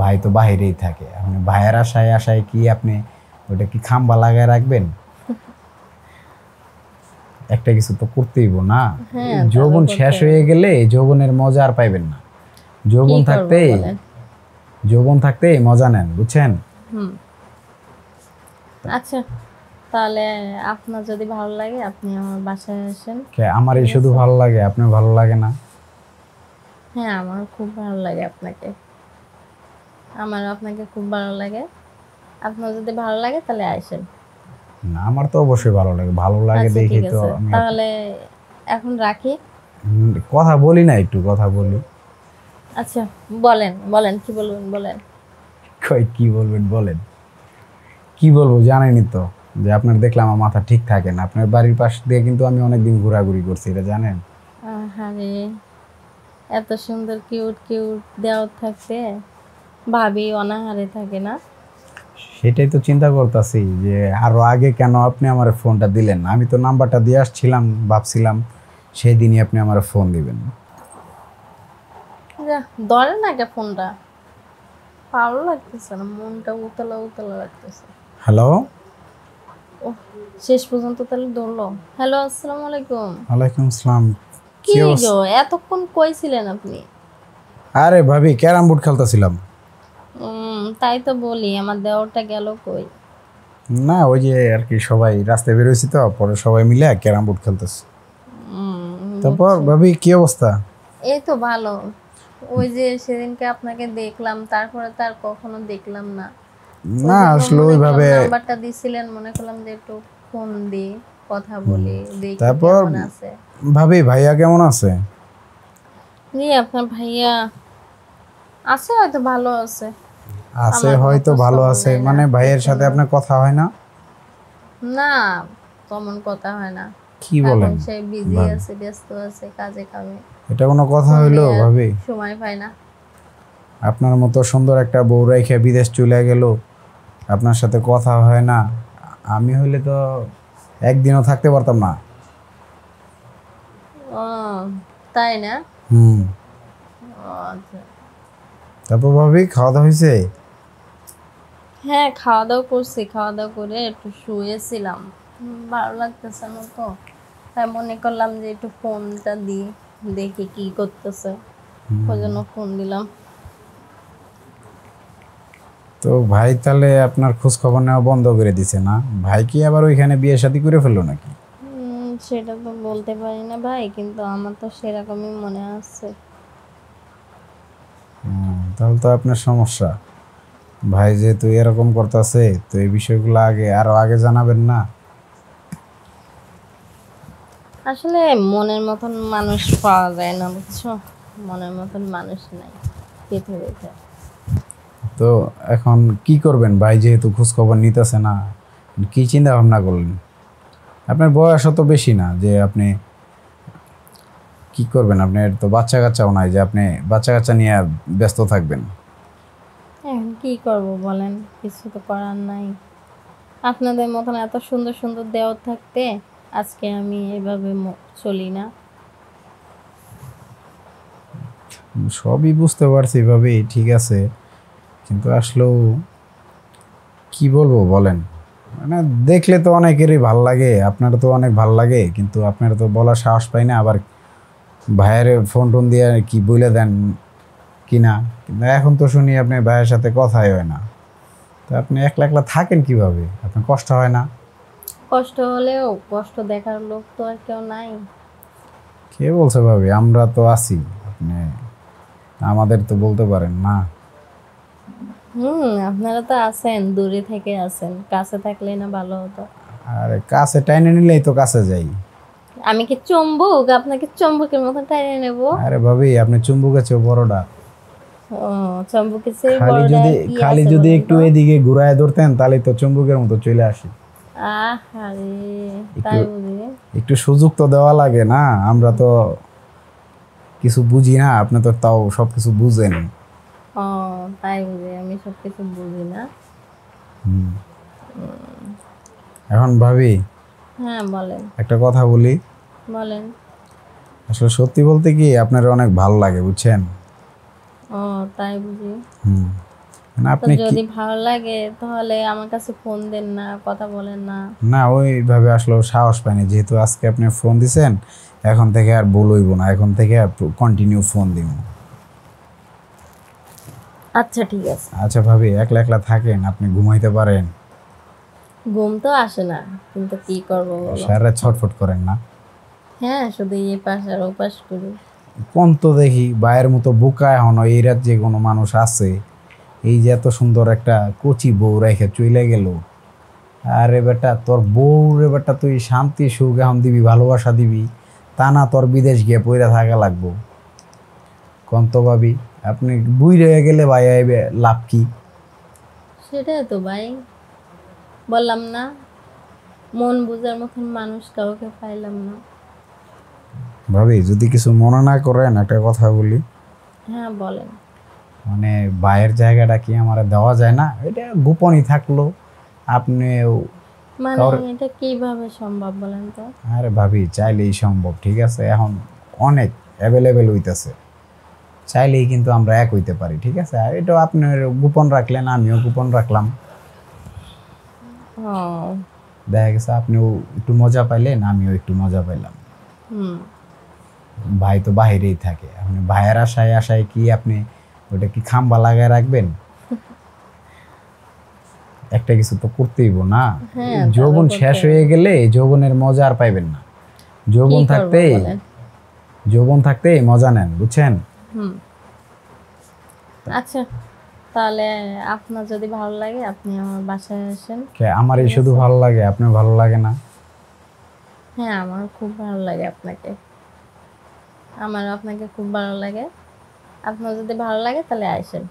ভাই তো বাইরেই থাকে, আপনি ভাইয়ের আশায় আশায় কি আপনি ওটা কি খাম্বা লাগায় রাখবেন? একটা কিছু তো করতেইব না। হ্যাঁ যৌবন শেষ হয়ে গেলে যৌবনের মজা আর পাইবেন না। যৌবন থাকতে মজা নেন, বুঝছেন? আচ্ছা তাহলে আপনার যদি ভালো লাগে আপনি আমার বাসায় আসেন। আমার এই শুধু ভালো লাগে, আপনার ভালো লাগে না? হ্যাঁ আমার খুব ভালো লাগে আপনাকে, আমার আপনাকে খুব ভালো লাগে। আপনার যদি ভালো লাগে তাহলে আসেন। না আমার তো অবশ্যই ভালো লাগে, ভালো লাগে দেখি তো আমি। তাহলে এখন রাখি। কথা বলি না, একটু কথা বলি। আচ্ছা বলেন বলেন কি বলবেন বলেন। কি বলবেন বলেন। কি বলবো জানেনই তো যে আপনার দেখলাম আমার মাথা ঠিক থাকে না। আপনার বাড়ির পাশ দিয়ে কিন্তু আমি অনেকদিন ঘোরাঘুরি করছি, এটা জানেন? আরে এত সুন্দর কিউট কিউট দেওয়া থাকতে ভাবি অনাহারে থাকে না? সেটাই তো চিন্তা করতেছি যে আরো আগে কেন আপনি আমার ফোনটা দিলেন না। আমি তো নাম্বারটা দিয়ে আসছিলাম, ভাবছিলাম সেই দিনই আপনি আমার ফোন দিবেন। ধরে না কে ফোনটা, ভালো লাগতেছে না, মনটা উতলা উতলা লাগতেছে। হ্যালো, ও শেষ পর্যন্ত তাহলে ধরলো। হ্যালো আসসালামু আলাইকুম। ওয়ালাইকুম আসসালাম। কি গো এতক্ষণ কই ছিলেন আপনি? আরে ভাবি ক্যারাম বোর্ড খেলতেছিলাম। তাই তো বলি আমার দেওরটা গেল কই? না ওই যে আর কি সবাই রাস্তায় বের হয়েছি তো, পরে সবাই মিলে ক্যারাম বোর্ড খেলতেছি। তারপর ভাবি কি অবস্থা? এই তো ভালো। ওই যে সেদিনকে আপনাকে দেখলাম, তারপরে তার কখনো দেখলাম না। না আসলে ওইভাবে নাম্বারটা দিছিলেন, মনে করলাম যে একটু ফোন দি কথা বলি দেখি তারপর কেমন আছে। ভাবি ভাইয়া কেমন আছে? জি আপনার ভাইয়া আছে, হয়তো ভালো আছে। আছে হয়তো ভালো আছে মানে ভাইয়ের সাথে আপনার কথা হয় না? না তেমন কথা হয় না। কি বলেন? সে বিজি আছে, ব্যস্ত আছে কাজে কামে। এটা কোনো কথা হইলো ভাবি? সময় পায় না। আপনার মতো সুন্দর একটা বউ রেখে বিদেশ চলে গেল, আপনার সাথে কথা হয় না। আমি হইলে তো একদিনও থাকতে পারতাম না। ও তাই না? আচ্ছা। তারপর ভাবি খাওয়া দাওয়া হয়েছে? হ্যাঁ খাওয়া দাওয়া করছি, খাওয়া দাওয়া করে একটু শুয়েছিলাম, ভালো লাগতেছে না তো, তাই মনে করলাম যে একটু ফোনটা দিই দেখি কি করতেছে, ওই জন্য ফোন দিলাম। তো ভাই তাহলে আপনার খোঁজ খবর নেওয়া বন্ধ করে দিছে না? ভাই কি আবার ওইখানে বিয়ে শাদী করে ফেললো নাকি? সেটা তো বলতে পারি না ভাই, কিন্তু আমার তো সেরকমই মনে আছে। তাহলে তো আপনার সমস্যা। ভাই যেহেতু এরকম করতেছে তো এই বিষয়গুলো আরো আগে জানাবেন না? আসলে মনের মতন মানুষ পাওয়া যায় না বুঝছো, মনের মতন মানুষ নাই পৃথিবীতে। তো এখন কি করবেন? ভাই যেহেতু খোঁজ খবর নিতেছে না, কি চিন্তা ভাবনা করলেন? আপনার বয়স তো বেশি না যে আপনি কি করবেন? আপনার তো বাচ্চা কাচ্চাও নাই যে আপনি বাচ্চা কাচ্চা নিয়ে ব্যস্ত থাকবেন। এখন কি করব বলেন, কিছু তো করার নাই। আপনাদের মতন এত সুন্দর সুন্দর দেওয়া থাকতে আজকে আমি এভাবে চলি না। সবই বুঝতে পারছি ভাবি, ঠিক আছে, কিন্তু আসলেও কি বলবো বলেন? মানে দেখলে তো অনেকেরই ভাল লাগে, আপনার তো অনেক ভাল লাগে, কিন্তু আপনার তো বলার সাহস পাই না। আবার ভাইয়ের ফোন টোন দিয়ে কি বলে দেন কিনা, কিন্তু এখন তো শুনি আপনি ভাইয়ের সাথে কথাই হয় না। তো আপনি একলা একলা থাকেন কিভাবে? আপনার কষ্ট হয় না? কষ্ট হলেও কষ্ট দেখার লোক তো আর কেউ নাই। কে বলছে ভাবি? আমরা তো আছি, আপনি আমাদের তো বলতে পারেন না? আপনারা তো আছেন, দূরে থেকে আছেন, কাছে থাকলেই না ভালো হতো। আরে কাছে টাইনে নিলেই তো কাছে যাই। আমি কি চুম্বক? আপনাকে চুম্বকের মতো টাইনে নেব? আরে ভাবি আপনি চুম্বকের চেয়ে বড়টা। ও চুম্বকের চেয়ে বড়টা কি? খালি যদি একটু এদিকে ঘুরায় ধরতেন তাহলে তো চুম্বকের মতো চলে আসি। আহারে তাই বুঝি? একটু সুযোগ তো দেওয়া লাগে না? আমরা তো কিছু বুঝি না, আপনি তো তাও সবকিছু বুঝেন। ও তাই বুঝি? আমি সবকিছু বুঝি না। এখন ভাবি হ্যাঁ বলেন। একটা কথা বলি। বলেন। আসলে সত্যি বলতে কি আপনার অনেক ভালো লাগে, বুঝছেন? ও তাই বুঝি? মানে তো আপনি কি যদি ভালো লাগে তাহলে আমার কাছে ফোন দেন না, কথা বলেন না। না ওইভাবে আসলে সাহস পাইনি, যেহেতু আজকে আপনি ফোন দিছেন এখন থেকে আর ভুল হইব না, এখন থেকে কন্টিনিউ ফোন দিব। আচ্ছা ঠিক আছে। আচ্ছা ভাবি, একলা একলা থাকেন, আপনি ঘুমাইতে পারেন, ঘুম তো আসে না, কিন্তু কি করবো বলো। সারা রাত ছটফট করেন না? হ্যাঁ, শুধু এই পাশ আর ও পাশ করি। কোন তো দেখি বাইরের মতো বোকা এখনো এই রাত যে কোনো মানুষ আছে? এই যে এত সুন্দর একটা কচি বউ রেখে চলে গেল, আরে বেটা তোর বউ রে বেটা, তুই শান্তি সুখ এখন দিবি, ভালোবাসা দিবি, তা না তোর বিদেশ গিয়ে পইরা থাকা লাগবো? কোন তো ভাবি, আপনি বুই রয়ে গেলে ভাই আইবে লাভ কি? সেটাই তো ভাই, বললাম না, মন বুঝার মতন মানুষ কাউকে পাইলাম না। ভাবি যদি কিছু মনে না করেন একটা কথা বলি, হ্যাঁ বলেন। মানে ভাইয়ের জায়গাটা কি আমার দেওয়া যায় না? এটা গোপনই থাকলো, আপনি মানে কারোর- এটা কিভাবে সম্ভব বলেন তো? আরে ভাবি চাইলেই সম্ভব, ঠিক আছে? এখন অনেক অ্যাভেলেবেল হইতেছে, চাইলেই কিন্তু আমরা এক হইতে পারি, ঠিক আছে? আর এটাও আপনার গোপন রাখলেন, আমিও গোপন রাখলাম, ও। দেখা গেছে আপনিও একটু মজা পাইলেন, আমিও একটু মজা পাইলাম। হুম। ভাই তো বাহিরেই থাকে, আপনি ভাইয়ের আশায় আশায় কি আপনি ওটা কি খাম্বা লাগায় রাখবেন? একটা কিছু তো করতেইব না। হ্যাঁ, যৌবন তারপর শেষ করতে হয়ে গেলে এই যৌবনের মজা আর পাইবেন না। কি যৌবন করবো থাকতে বলেন? যৌবন থাকতে মজা নেন, বুঝছেন? হুম। আচ্ছা, তাহলে আপনার যদি ভালো লাগে আপনি আমার বাসায় আসেন। আমার এই শুধু ভালো লাগে, আপনার ভালো লাগে না? হ্যাঁ, আমার খুব ভালো লাগে আপনাকে, আমার আপনাকে খুব ভালো লাগে। আপনার যদি ভালো লাগে তাহলে আসেন।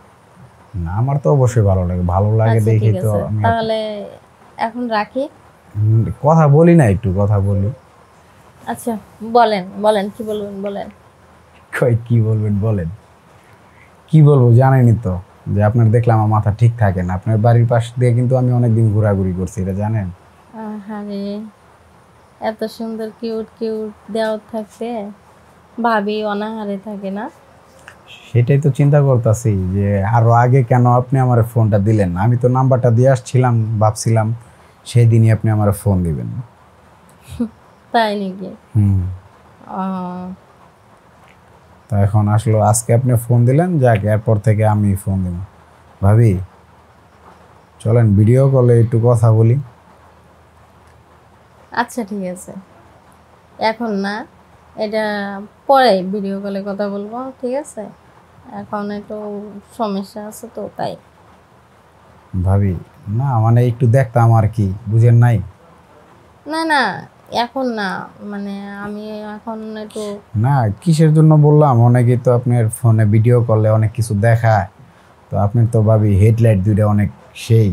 না, আমার তো অবশ্যই ভালো লাগে, ভালো লাগে আচ্ছা দেখি ঠিক তো আছে, আমি তাহলে এখন রাখি। কথা বলি না, একটু কথা বলি। আচ্ছা, বলেন বলেন, কি বলবেন বলেন। কই কি বলবেন বলেন? কি বলবো জানেনই তো, যে আপনার দেখলাম আমার মাথা ঠিক থাকে না, আপনার বাড়ির পাশ দিয়ে কিন্তু আমি অনেকদিন ঘোরাঘুরি করছি, এটা জানেন? আরে, এত সুন্দর কিউট কিউট দেওয়া থাকতে ভাবি অনাহারে থাকে না? সেটাই তো চিন্তা করতেছি, যে আরো আগে কেন আপনি আমার ফোনটা দিলেন না? আমি তো নাম্বারটা দিয়ে আসছিলাম, ভাবছিলাম সেই দিনই আপনি আমার ফোন দিবেন। তাই নাকি? হুম। আহ, তা এখন আসলো আজকে আপনি ফোন দিলেন, যাক এরপর থেকে আমি ফোন দিব। ভাবি চলেন ভিডিও কলে একটু কথা বলি। আচ্ছা ঠিক আছে, এখন না, এটা পরে ভিডিও কলে কথা বলবো, ঠিক আছে? এখন একটু সমস্যা আছে তো তাই। ভাবি না মানে একটু দেখতাম আর কি, বুঝেন নাই? না না, এখন না, মানে আমি এখন একটু। না কিসের জন্য বললাম, অনেকেই তো আপনার ফোনে ভিডিও কলে অনেক কিছু দেখায়, তো আপনি তো ভাবি হেডলাইট দুইটা অনেক সেই,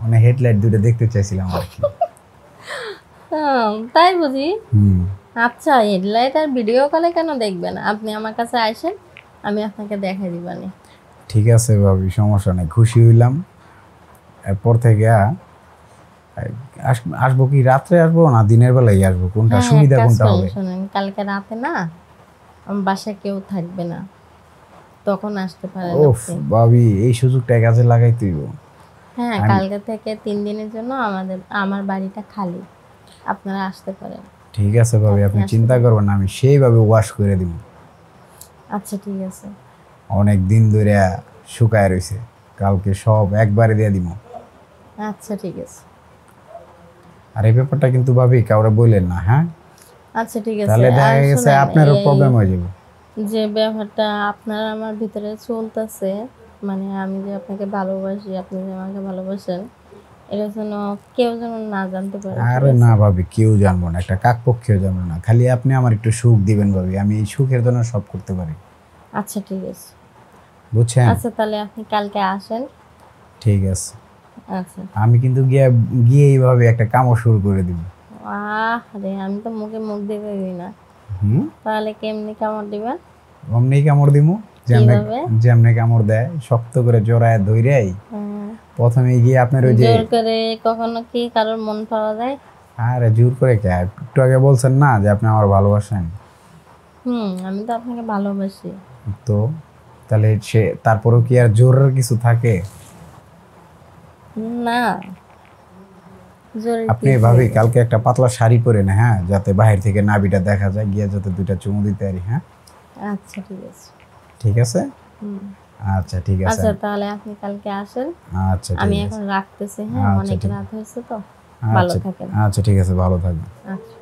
মানে হেডলাইট দুইটা দেখতে চাইছিলাম আর কি। তাই বুঝি? হুম। আচ্ছা, হেডলাইট আর ভিডিও কলে কেন দেখবেন? আপনি আমার কাছে আসেন, আমি আপনাকে দেখাই দিবানি। ঠিক আছে ভাবি, সমস্যা নেই, খুশি হইলাম। এরপর থেকে আসবো কি রাত্রে আসবো না দিনের বেলায় আসবো, কোনটা হ্যাঁ, সুবিধা কাজ কোনটা করেন, হবে? শোনেন, কালকে রাতে না আমার বাসায় কেউ থাকবে না, তখন আসতে পারেন ওফ আপনি। ভাবি, এই সুযোগটা কাজে লাগাই তুইব। হ্যাঁ, কালকে থেকে 3 দিনের জন্য আমার বাড়িটা খালি, আপনারা আসতে পারেন। ঠিক আছে ভাবি, আপনি আসতে চিন্তা করবেন না, আমি সেইভাবে ওয়াশ করে দিব। আচ্ছা ঠিক আছে। অনেক দিন ধরে শুকায় রয়েছে, কালকে সব একবারে দিয়ে দিব। আচ্ছা ঠিক আছে। আর এই ব্যাপারটা কিন্তু ভাবি কাউরে বললেন না, হ্যাঁ? আচ্ছা ঠিক আছে। তাহলে দেখা আর গেছে শোনেন, আপনারও এই প্রবলেম হয়ে যাবে। যে ব্যাপারটা আপনার আমার ভিতরে চলতেছে, মানে আমি যে আপনাকে ভালোবাসি, আপনি যে আমাকে ভালোবাসেন, এটা যেন কেউ যেন না জানতে পারে, ঠিক আরে আছে? না ভাবি, কেউ জানবো না, একটা কাকপক্ষেও জানবো না, খালি আপনি আমার একটু সুখ দিবেন ভাবি, আমি এই সুখের জন্য সব করতে পারি, আচ্ছা ঠিক আছে। বুঝছেন? আচ্ছা, তাহলে আপনি কালকে আসেন। ঠিক আছে, আচ্ছা। আমি কিন্তু গিয়ে গিয়ে এইভাবে একটা কামও শুরু করে দিব। রে, আমি তো মুখে মুখ দিতে দিই না, হুম। তাহলে কেমনি কামড় দিবেন? অমনি কামড় দিমু, যেমনে কিভাবে? যেমনে কামড় দেয়, শক্ত করে জড়ায় ধইরাই হ্যাঁ, প্রথমে গিয়ে আপনার ওই যে, জোর করে কখনো কি কারোর মন পাওয়া যায়? আরে জোর করে কে, একটু আগে বলছেন না যে আপনি আমার ভালোবাসেন, আমি তো আপনাকে ভালোবাসি। তো তাহলে সে তারপরেও কি আর জোরের কিছু থাকে? না জোরে আপনি ভাবি কালকে একটা পাতলা শাড়ি পরে না, হ্যাঁ, যাতে বাহির থেকে নাভিটা দেখা যায়, গিয়ে যাতে দুইটা চুমু দিতে পারি। হ্যাঁ আচ্ছা ঠিক আছে। ঠিক আছে। হুম। আচ্ছা ঠিক আছে। আচ্ছা তাহলে আপনি কালকে আসেন, আচ্ছা আমি ঠিক আছে। এখন রাখতেছি। হ্যাঁ আচ্ছা, অনেক ঠিক রাত হয়েছে তো, ভালো আচ্ছা থাকেন। আচ্ছা ঠিক আছে, ভালো থাকবেন। আচ্ছা।